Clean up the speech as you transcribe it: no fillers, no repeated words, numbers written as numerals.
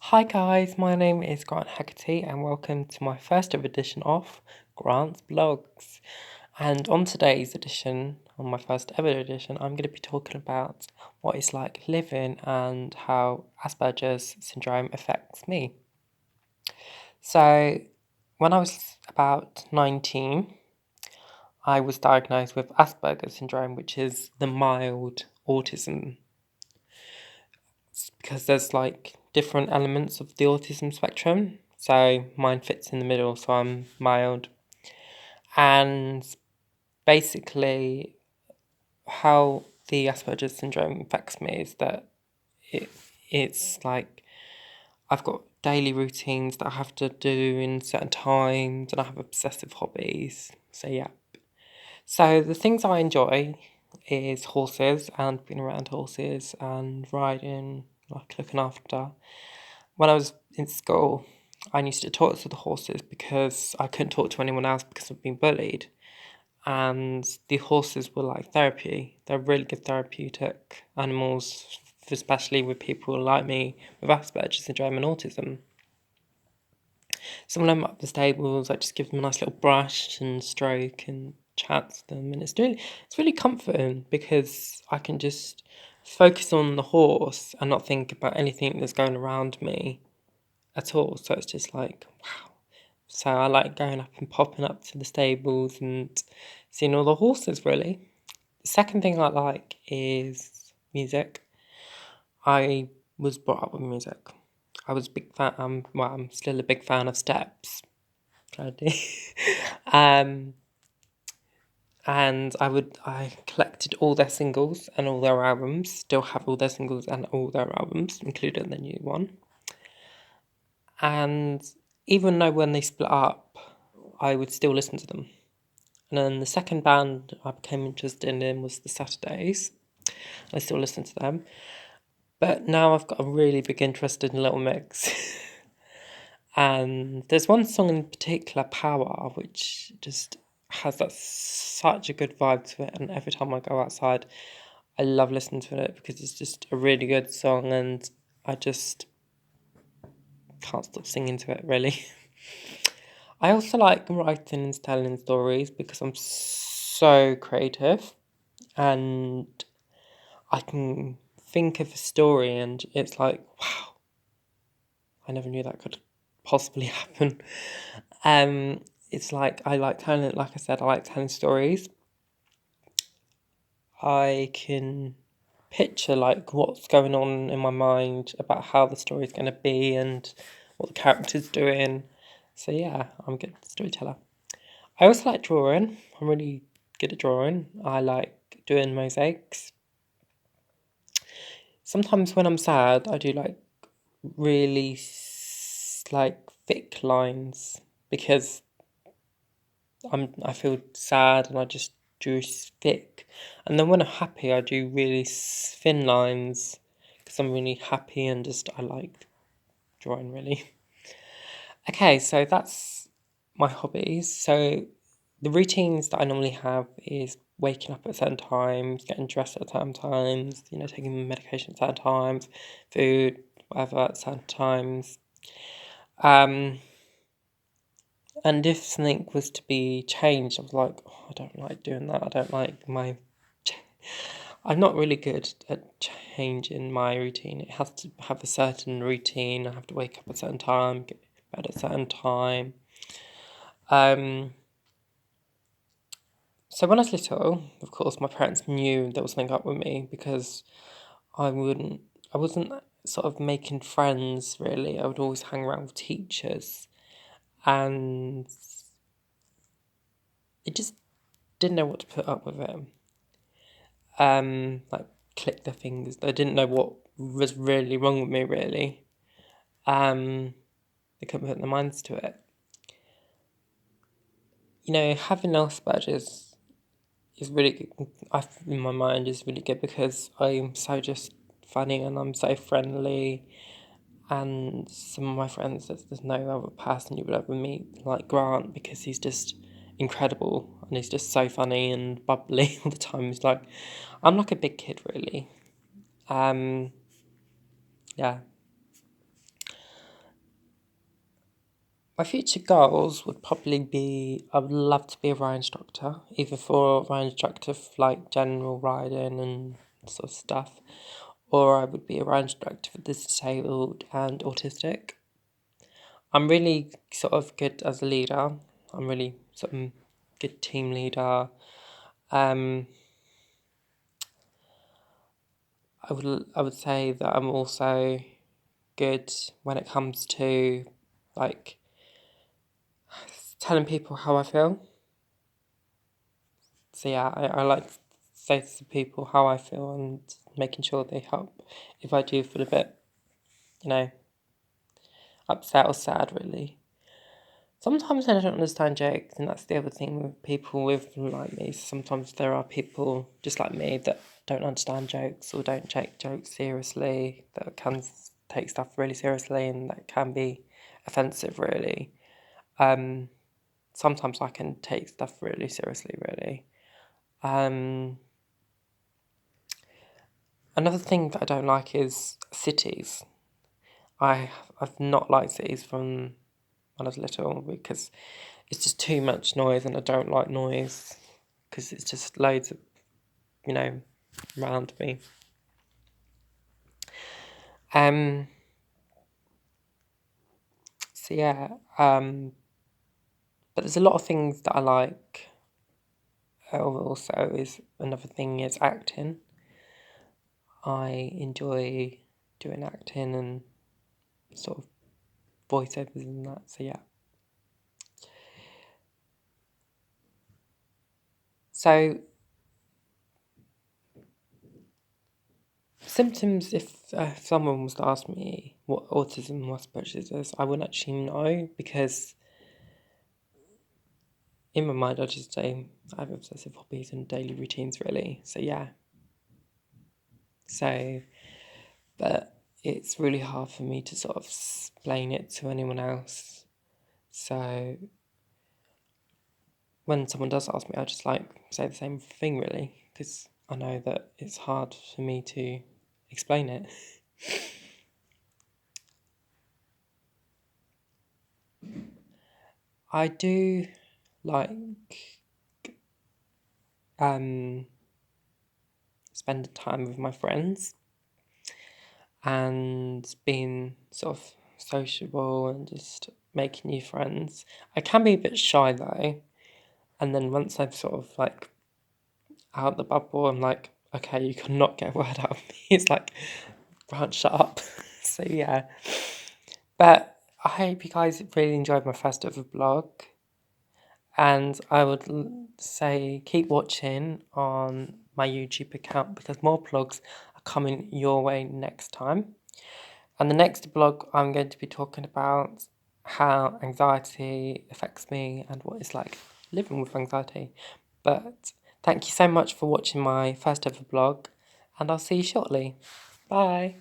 Hi guys, my name is Grant Haggerty and welcome to my first ever edition of Grant's Blogs. And on today's edition, on my first ever edition, I'm going to be talking about what it's like living and how Asperger's syndrome affects me. So, when I was about 19, I was diagnosed with Asperger's syndrome, which is the mild autism, because there's like different elements of the autism spectrum. So mine fits in the middle, so I'm mild. And basically, how the Asperger's syndrome affects me is that it it's like I've got daily routines that I have to do in certain times, and I have obsessive hobbies. So yeah. So the things I enjoy is horses and being around horses and riding, like looking after. When I was in school, I used to talk to the horses because I couldn't talk to anyone else because of being bullied. And the horses were like therapy. They're really good therapeutic animals, especially with people like me with Asperger's syndrome and autism. So when I'm up the stables, I just give them a nice little brush and stroke and chat to them, and it's really comforting because I can just focus on the horse and not think about anything that's going around me at all. So it's just like, wow. So I like going up and popping up to the stables and seeing all the horses, really. The second thing I like is music. I was brought up with music. I was a big fan, well, I'm still a big fan of Steps. Bloody. um, and I collected all their singles and all their albums, still have all their singles and all their albums, including the new one. And even though when they split up, I would still listen to them. And then the second band I became interested in was the Saturdays. I still listen to them. But now I've got a really big interest in Little Mix. And there's one song in particular, Power, which just has that such a good vibe to it. And every time I go outside, I love listening to it because it's just a really good song and I just can't stop singing to it, really. I also like writing and telling stories because I'm so creative and I can think of a story and it's like, wow, I never knew that could possibly happen. It's like I like telling it, like I said, I like telling stories. I can picture like what's going on in my mind about how the story's going to be and what the character's doing. So yeah, I'm a good storyteller. I also like drawing. I'm really good at drawing. I like doing mosaics. Sometimes when I'm sad, I do like really like thick lines because I feel sad and I just drew thick. And then when I'm happy, I do really thin lines because I'm really happy and just I like drawing really. Okay, so that's my hobbies. So the routines that I normally have is waking up at certain times, getting dressed at certain times, taking medication at certain times, food, whatever at certain times. Um, and if something was to be changed, I was like, oh, I don't like doing that. I don't like my. I'm not really good at changing my routine. It has to have a certain routine. I have to wake up at a certain time, get to bed at a certain time. Um, so when I was little, of course, my parents knew there was something up with me because I wouldn't, I wasn't sort of making friends really. I would always hang around with teachers, and I just didn't know what to put up with it. Like click their fingers. They didn't know what was really wrong with me really. They couldn't put their minds to it. Having Asperger's is really good. In my mind is really good because I'm so just funny and I'm so friendly. And some of my friends, there's no other person you would ever meet like Grant because he's just incredible and he's just so funny and bubbly all the time. He's like, I'm like a big kid really. Yeah. My future goals would probably be, I would love to be a ride instructor, either for ride instructor for like general riding and sort of stuff, or I would be a ride instructor for the disabled and autistic. I'm really sort of good as a leader. I'm really sort of good team leader. Um, I would say that I'm also good when it comes to like telling people how I feel. So yeah, I like to say to people how I feel and making sure they help if I do feel a bit, you know, upset or sad really. Sometimes I don't understand jokes, and that's the other thing with people with like me. Sometimes there are people just like me that don't understand jokes or don't take jokes seriously, that can take stuff really seriously, and that can be offensive really. Um, Sometimes I can take stuff really seriously, really. Um, Another thing that I don't like is cities. I've not liked cities from when I was little because it's just too much noise, and I don't like noise because it's just loads of, you know, around me. Um, so yeah, but there's a lot of things that I like. Also, is another thing is acting. I enjoy doing acting and sort of voiceovers and that. So yeah. So symptoms, if someone was to ask me what autism or Aspergers is, I wouldn't actually know because in my mind I just say I have obsessive hobbies and daily routines really. So yeah. So, but it's really hard for me to sort of explain it to anyone else. So when someone does ask me, I just like say the same thing really because I know that it's hard for me to explain it. I do like um spending time with my friends and being sort of sociable and just making new friends. I can be a bit shy though, and then once I've sort of like out the bubble, I'm like, okay, you cannot get a word out of me. It's like, right, shut up. So yeah, but I hope you guys really enjoyed my first ever vlog. And I would say keep watching on my YouTube account because more vlogs are coming your way next time. And the next blog, I'm going to be talking about how anxiety affects me and what it's like living with anxiety. But thank you so much for watching my first ever vlog, and I'll see you shortly. Bye.